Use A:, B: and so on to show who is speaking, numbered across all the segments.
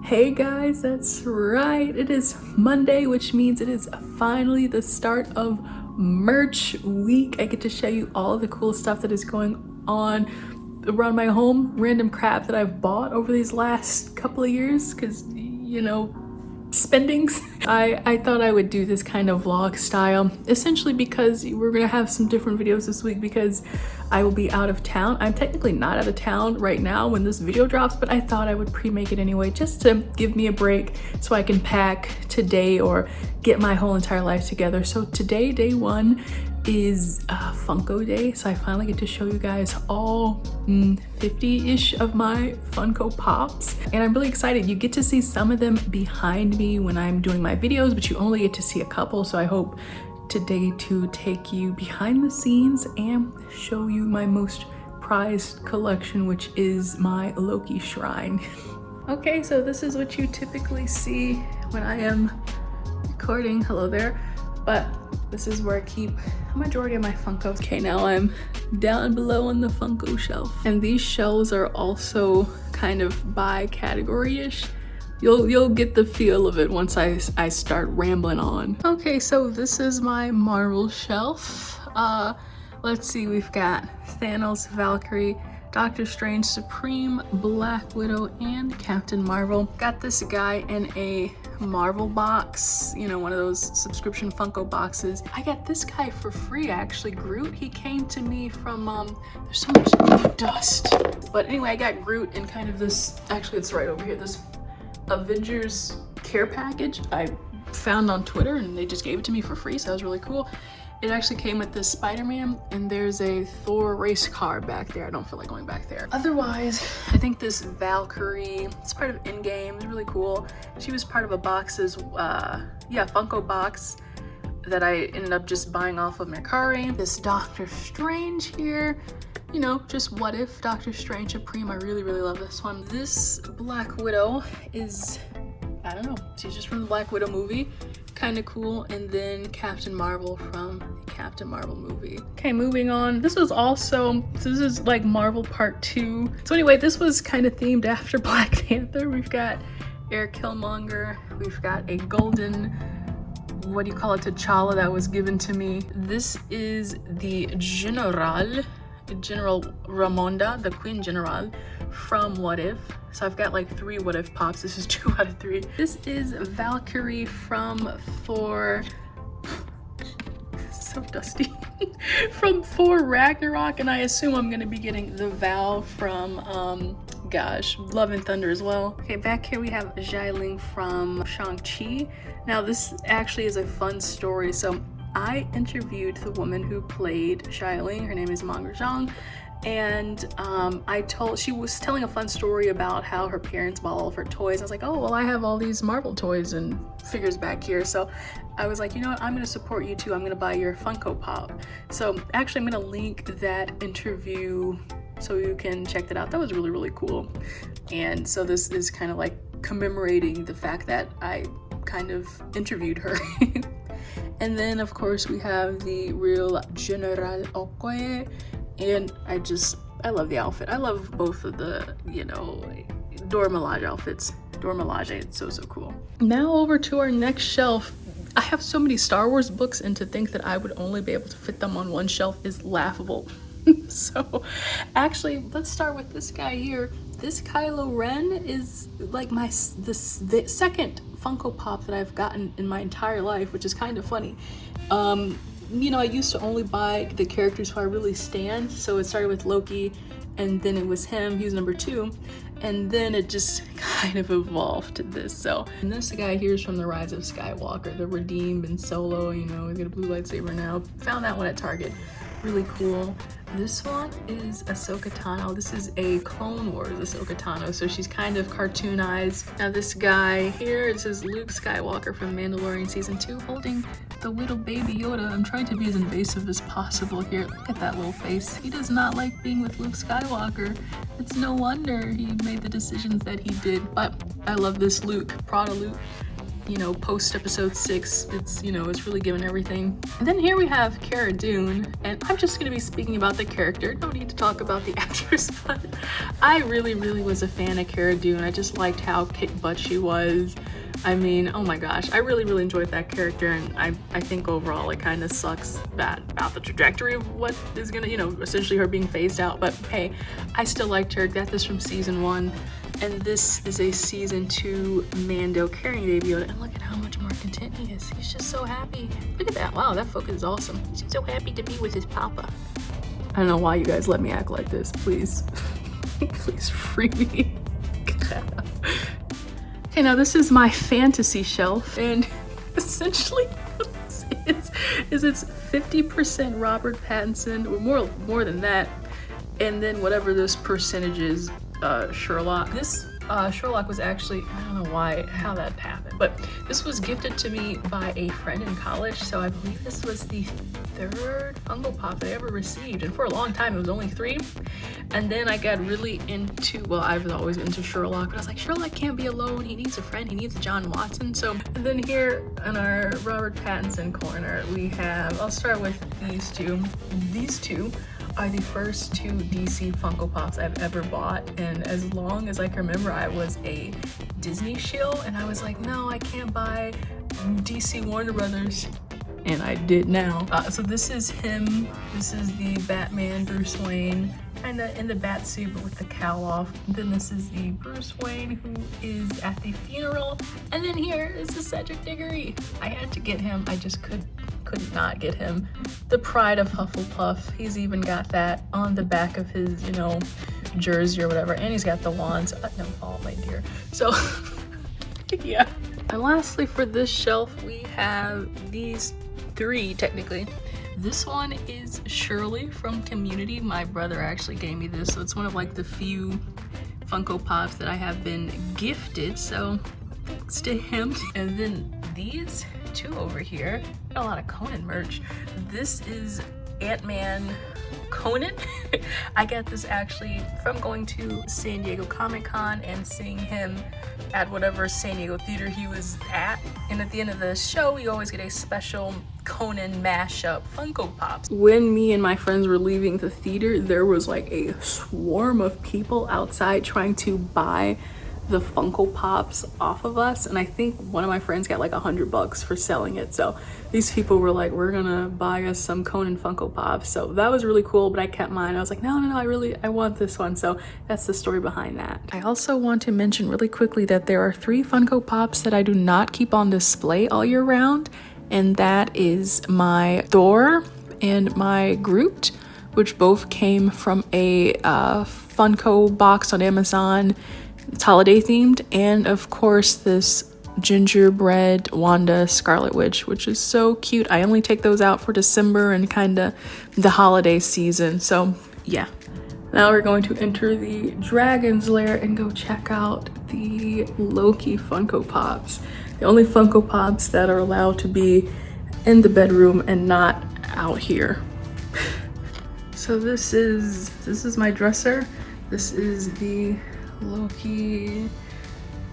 A: Hey guys, that's right. It is Monday, which means it is finally the start of merch week. I get to show you all of the cool stuff that is going on around my home, random crap that I've bought over these last couple of years because, you know, spendings. I thought I would do this kind of vlog style, essentially because we're gonna have some different videos this week because I will be out of town. I'm technically not out of town right now when this video drops, but I thought I would pre-make it anyway just to give me a break so I can pack today or get my whole entire life together. So today, day one, is Funko Day, so I finally get to show you guys all 50-ish of my Funko Pops, and I'm really excited. You get to see some of them behind me when I'm doing my videos, but you only get to see a couple, so I hope today to take you behind the scenes and show you my most prized collection, which is my Loki shrine. Okay, so this is what you typically see when I am recording. Hello there. But this is where I keep a majority of my Funkos. Okay, now I'm down below on the Funko shelf. And these shelves are also kind of by category-ish. You'll get the feel of it once I start rambling on. Okay, so this is my Marvel shelf. Let's see, we've got Thanos, Valkyrie, Doctor Strange, Supreme, Black Widow, and Captain Marvel. Got this guy in a Marvel box, you know, one of those subscription Funko boxes. I got this guy for free, actually, Groot. He came to me from, there's so much dust. But anyway, I got Groot in kind of this, actually it's right over here, this Avengers care package I found on Twitter, and they just gave it to me for free, so that was really cool. It actually came with this Spider-Man, and there's a Thor race car back there. I don't feel like going back there. Otherwise, I think this Valkyrie, it's part of Endgame, it's really cool. She was part of a box's, Funko box that I ended up just buying off of Mercari. This Doctor Strange here, you know, just what if Doctor Strange Supreme. I really, really love this one. This Black Widow is, I don't know, she's just from the Black Widow movie. Kind of cool. And then Captain Marvel from the Captain Marvel movie. Okay, moving on. This was also, so this is like Marvel Part 2. So anyway, this was kind of themed after Black Panther. We've got Eric Killmonger. We've got a golden, what do you call it, T'Challa that was given to me. This is the General Ramonda, the Queen General from What If. So I've got like 3 What If Pops. This is 2 out of 3. This is Valkyrie from Thor. So dusty. From Thor Ragnarok, and I assume I'm gonna be getting the Val from Love and Thunder as well. Okay, back here we have Xialing from Shang-Chi. Now this actually is a fun story. So I interviewed the woman who played Xialing. Her name is Manga Zhang. And she was telling a fun story about how her parents bought all of her toys. I was like, oh, well, I have all these Marvel toys and figures back here. So I was like, you know what, I'm gonna support you too. I'm gonna buy your Funko Pop. So actually I'm gonna link that interview so you can check that out. That was really, really cool. And so this is kind of like commemorating the fact that I kind of interviewed her. And then of course we have the real General Okoye. And I love the outfit. I love both of the, you know, Dora Milaje outfits. Dora Milaje, it's so, so cool. Now over to our next shelf. I have so many Star Wars books, and to think that I would only be able to fit them on one shelf is laughable. So actually, let's start with this guy here. This Kylo Ren is like the second Funko Pop that I've gotten in my entire life, which is kind of funny. You know, I used to only buy the characters who I really stand. So it started with Loki, and then it was him, he was number 2. And then it just kind of evolved to this. So, and this guy here is from The Rise of Skywalker, the Redeemed and Solo, you know, he's got a blue lightsaber now. Found that one at Target. Really cool. This one is Ahsoka Tano. This is a Clone Wars Ahsoka Tano, so she's kind of cartoonized. Now this guy here, this is Luke Skywalker from Mandalorian Season 2, holding the little baby Yoda. I'm trying to be as invasive as possible here. Look at that little face. He does not like being with Luke Skywalker. It's no wonder he made the decisions that he did. But I love this Luke, Prada Luke. you know, post episode 6, it's, you know, it's really given everything. And then here we have Cara Dune, and I'm just gonna be speaking about the character. No need to talk about the actress, but I really was a fan of Cara Dune. I just liked how kick butt she was. I mean, oh my gosh, I really enjoyed that character, and I think overall it kind of sucks about the trajectory of what is gonna, you know, essentially her being phased out, but hey, I still liked her. Got this from season 1, and this is a season 2 Mando carrying Baby Yoda, and look at how much more content he is. He's just so happy. Look at that. Wow, that focus is awesome. He's just so happy to be with his papa. I don't know why you guys let me act like this. Please, please free me. Okay, now this is my fantasy shelf, and essentially what this is it's 50% Robert Pattinson, or more than that, and then whatever this percentage is, Sherlock. This Sherlock was actually, I don't know how that happened, but this was gifted to me by a friend in college, so I believe this was the 3rd Funko Pop that I ever received, and for a long time it was only 3. And then I got really into, well, I was always into Sherlock, but I was like, Sherlock can't be alone, he needs a friend, he needs a John Watson. So, and then here in our Robert Pattinson corner, we have, I'll start with these two. These two are the first 2 DC Funko Pops I've ever bought, and as long as I can remember, I was a Disney shill, and I was like, no, I can't buy DC Warner Brothers, and I did now. So this is him. This is the Batman Bruce Wayne, kind of in the bat suit but with the cowl off. Then this is the Bruce Wayne who is at the funeral, and then here is the Cedric Diggory. I had to get him. I just could not get him. The pride of Hufflepuff. He's even got that on the back of his, you know, jersey or whatever, and he's got the wands. Don't fall, my dear. So yeah. And lastly, for this shelf, we have these 3 technically. This one is Shirley from Community. My brother actually gave me this, so it's one of like the few Funko Pops that I have been gifted, so thanks to him. And then these 2 over here, got a lot of Conan merch. This is Ant-Man Conan. I got this actually from going to San Diego Comic-Con and seeing him at whatever San Diego theater he was at. And at the end of the show, you always get a special Conan mashup Funko Pops. When me and my friends were leaving the theater, there was like a swarm of people outside trying to buy the Funko Pops off of us, and I think one of my friends got like $100 for selling it. So these people were like, we're gonna buy us some Conan Funko Pops. So that was really cool, but I kept mine. I was like, no, I want this one. So that's the story behind that. I also want to mention really quickly that there are 3 Funko Pops that I do not keep on display all year round, and that is my Thor and my Groot, which both came from a Funko box on Amazon. It's holiday themed, and of course this gingerbread Wanda Scarlet Witch, which is so cute. I only take those out for December and kind of the holiday season. So yeah, now we're going to enter the Dragon's Lair and go check out the Loki Funko Pops, the only Funko Pops that are allowed to be in the bedroom and not out here. So this is my dresser. This is the Loki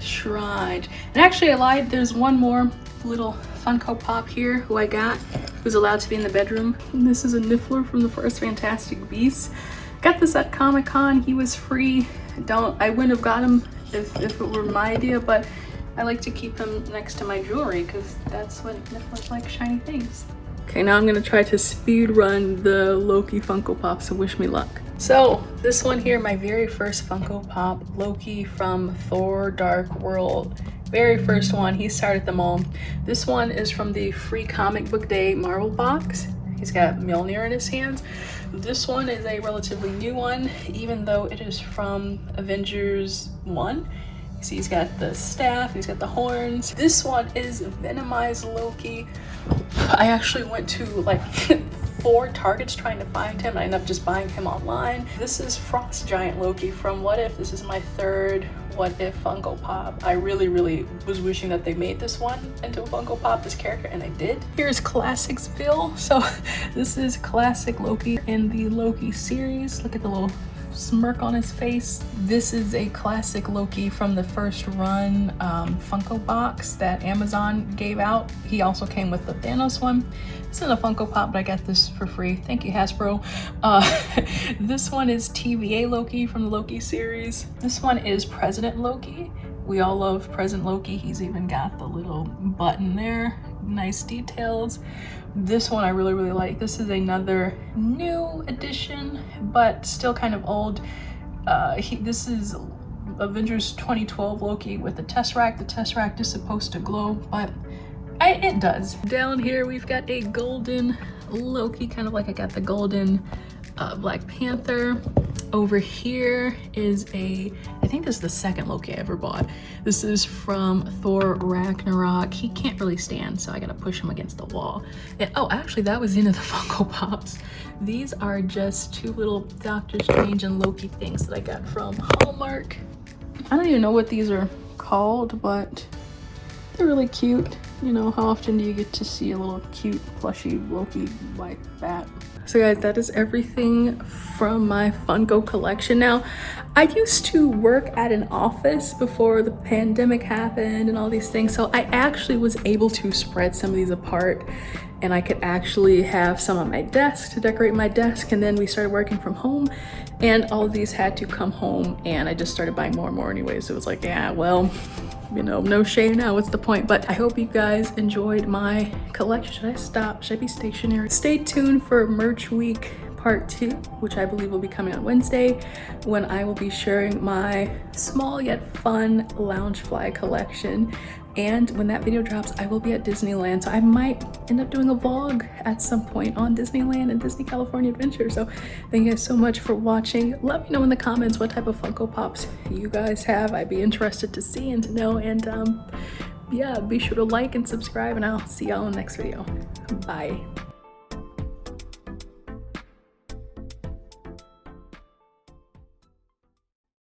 A: shrine. And actually I lied, there's one more little Funko Pop here who I got, who's allowed to be in the bedroom. And this is a Niffler from the first Fantastic Beasts. Got this at Comic-Con. He was free. I wouldn't have got him if it were my idea, but I like to keep him next to my jewelry because that's what Nifflers like, shiny things. Okay, now I'm gonna try to speed run the Loki Funko Pop, so wish me luck. So this one here, my very first Funko Pop, Loki from Thor Dark World. Very first one, he started them all. This one is from the Free Comic Book Day Marvel box. He's got Mjolnir in his hands. This one is a relatively new one, even though it is from Avengers 1. You see he's got the staff, he's got the horns. This one is Venomized Loki. I actually went to like 4 Targets trying to find him. I ended up just buying him online. This is Frost Giant Loki from What If. This is my 3rd What If Funko Pop. I really was wishing that they made this one into a Funko Pop, this character, and they did. Here's Classics Bill. So this is Classic Loki in the Loki series. Look at the little smirk on his face. This is a classic Loki from the first run Funko box that Amazon gave out. He also came with the Thanos one. This is a Funko Pop, but I got this for free. Thank you, Hasbro. This one is TVA Loki from the Loki series. This one is President Loki. We all love President Loki. He's even got the little button there. Nice details. This one I really like. This is another new edition, but still kind of old. This is Avengers 2012 Loki with the Tesseract. The Tesseract is supposed to glow, but it does. Down here we've got a golden Loki, kind of like I got the golden Black Panther. Over here is I think this is the second Loki I ever bought. This is from Thor Ragnarok. He can't really stand, so I gotta push him against the wall. And, oh, actually that was into the Funko Pops. These are just two little Doctor Strange and Loki things that I got from Hallmark. I don't even know what these are called, but they're really cute. You know, how often do you get to see a little cute plushy Loki like that? So guys, that is everything from my Funko collection. Now, I used to work at an office before the pandemic happened and all these things, so I actually was able to spread some of these apart, and I could actually have some on my desk to decorate my desk. And then we started working from home, and all of these had to come home, and I just started buying more and more anyway. So it was like, yeah, well, you know, no shade now, what's the point? But I hope you guys enjoyed my collection. Should I stop? Should I be stationary? Stay tuned for Merch Week Part 2, which I believe will be coming on Wednesday, when I will be sharing my small yet fun Loungefly collection. And when that video drops, I will be at Disneyland, so I might end up doing a vlog at some point on Disneyland and Disney California Adventure. So thank you guys so much for watching. Let me know in the comments what type of Funko Pops you guys have. I'd be interested to see and to know. And yeah, be sure to like and subscribe, and I'll see y'all in the next video. Bye.